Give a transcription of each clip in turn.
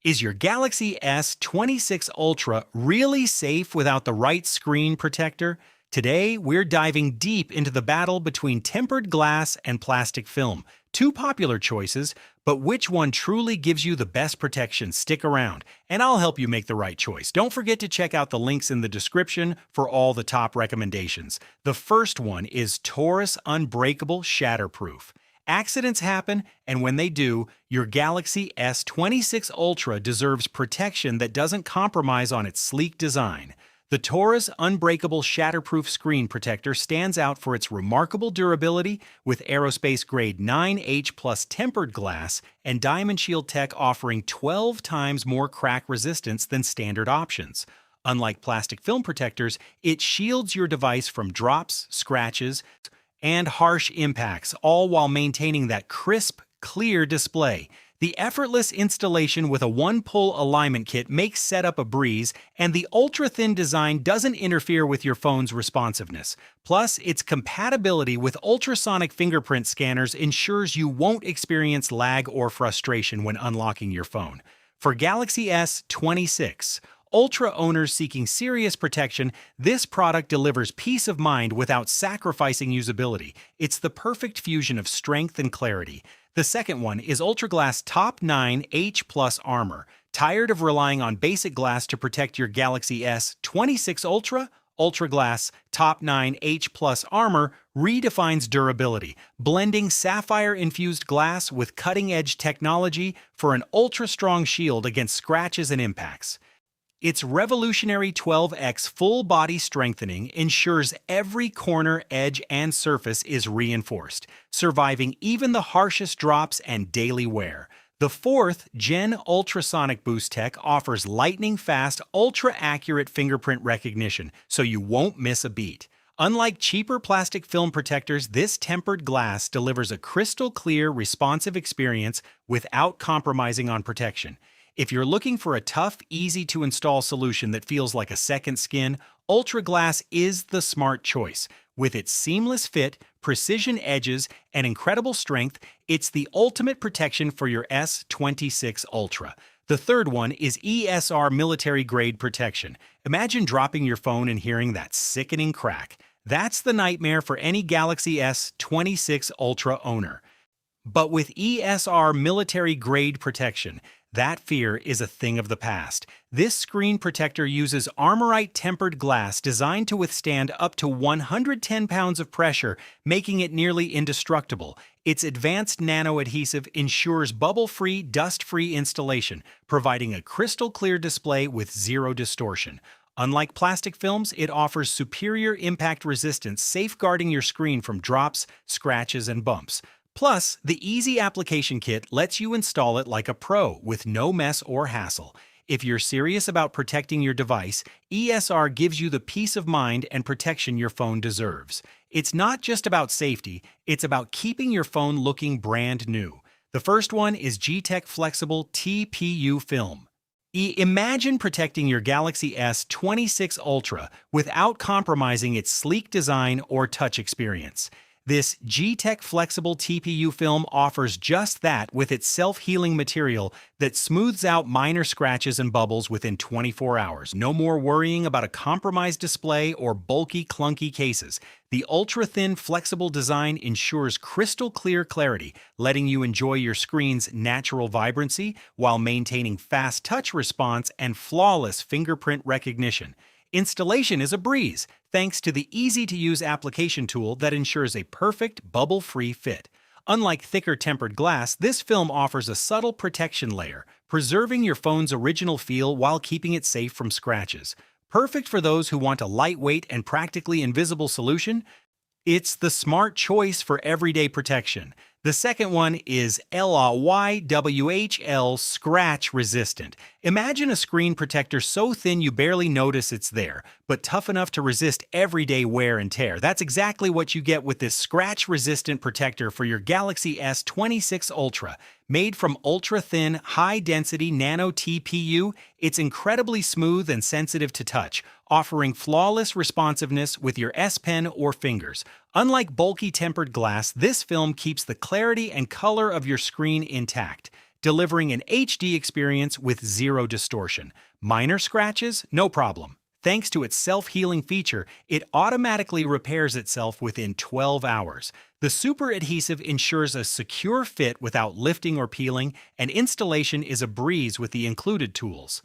Is your Galaxy S26 Ultra really safe without the right screen protector? Today, we're diving deep into the battle between tempered glass and plastic film. Two popular choices, but which one truly gives you the best protection? Stick around, and I'll help you make the right choice. Don't forget to check out the links in the description for all the top recommendations. The first one is TORRAS Unbreakable Shatterproof. Accidents happen, and when they do, your Galaxy S26 Ultra deserves protection that doesn't compromise on its sleek design. The TORRAS Unbreakable Shatterproof Screen Protector stands out for its remarkable durability with aerospace-grade 9H plus tempered glass and Diamond Shield tech offering 12 times more crack resistance than standard options. Unlike plastic film protectors, it shields your device from drops, scratches, and harsh impacts, all while maintaining that crisp, clear display. The effortless installation with a one-pull alignment kit makes setup a breeze, and the ultra-thin design doesn't interfere with your phone's responsiveness. Plus, its compatibility with ultrasonic fingerprint scanners ensures you won't experience lag or frustration when unlocking your phone. For Galaxy S26 Ultra owners seeking serious protection, this product delivers peace of mind without sacrificing usability. It's the perfect fusion of strength and clarity. The second one is UltraGlass Top 9 H Plus Armor. Tired of relying on basic glass to protect your Galaxy S26 Ultra? UltraGlass Top 9 H Plus Armor redefines durability, blending sapphire-infused glass with cutting-edge technology for an ultra-strong shield against scratches and impacts. Its revolutionary 12x full-body strengthening ensures every corner, edge, and surface is reinforced, surviving even the harshest drops and daily wear. The fourth Gen Ultrasonic Boost Tech offers lightning-fast, ultra-accurate fingerprint recognition, so you won't miss a beat. Unlike cheaper plastic film protectors, this tempered glass delivers a crystal-clear, responsive experience without compromising on protection. If you're looking for a tough, easy-to-install solution that feels like a second skin, UltraGlass is the smart choice. With its seamless fit, precision edges, and incredible strength, it's the ultimate protection for your S26 Ultra. The third one is ESR military-grade protection. Imagine dropping your phone and hearing that sickening crack. That's the nightmare for any Galaxy S26 Ultra owner. But with ESR military-grade protection, that fear is a thing of the past. This screen protector uses Armorite tempered glass designed to withstand up to 110 pounds of pressure, making it nearly indestructible. Its advanced nano-adhesive ensures bubble-free, dust-free installation, providing a crystal-clear display with zero distortion. Unlike plastic films, it offers superior impact resistance, safeguarding your screen from drops, scratches, and bumps. Plus, the easy application kit lets you install it like a pro with no mess or hassle. If you're serious about protecting your device, ESR gives you the peace of mind and protection your phone deserves. It's not just about safety, it's about keeping your phone looking brand new. The first one is JETech Flexible TPU Film. Imagine protecting your Galaxy S26 Ultra without compromising its sleek design or touch experience. This JETech Flexible TPU film offers just that with its self-healing material that smooths out minor scratches and bubbles within 24 hours. No more worrying about a compromised display or bulky, clunky cases. The ultra-thin, flexible design ensures crystal-clear clarity, letting you enjoy your screen's natural vibrancy while maintaining fast touch response and flawless fingerprint recognition. Installation is a breeze, thanks to the easy-to-use application tool that ensures a perfect, bubble-free fit. Unlike thicker tempered glass, this film offers a subtle protection layer, preserving your phone's original feel while keeping it safe from scratches. Perfect for those who want a lightweight and practically invisible solution, it's the smart choice for everyday protection. The second one is LYWHL Scratch Resistant. Imagine a screen protector so thin you barely notice it's there, but tough enough to resist everyday wear and tear. That's exactly what you get with this scratch-resistant protector for your Galaxy S26 Ultra. Made from ultra-thin, high-density nano TPU, it's incredibly smooth and sensitive to touch, offering flawless responsiveness with your S Pen or fingers. Unlike bulky tempered glass, this film keeps the clarity and color of your screen intact. delivering an HD experience with zero distortion. Minor scratches? No problem. Thanks to its self-healing feature, it automatically repairs itself within 12 hours. The super adhesive ensures a secure fit without lifting or peeling, and installation is a breeze with the included tools.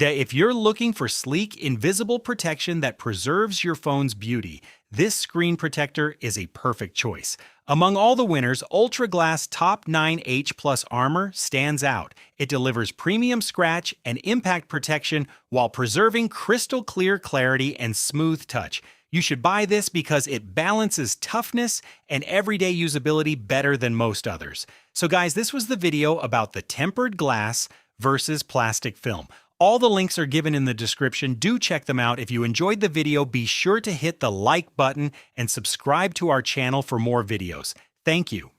If you're looking for sleek, invisible protection that preserves your phone's beauty, this screen protector is a perfect choice. Among all the winners, UltraGlass Top 9H Plus Armor stands out. It delivers premium scratch and impact protection while preserving crystal clear clarity and smooth touch. You should buy this because it balances toughness and everyday usability better than most others. So guys, this was the video about the tempered glass versus plastic film. All the links are given in the description. Do check them out. If you enjoyed the video, be sure to hit the like button and subscribe to our channel for more videos. Thank you.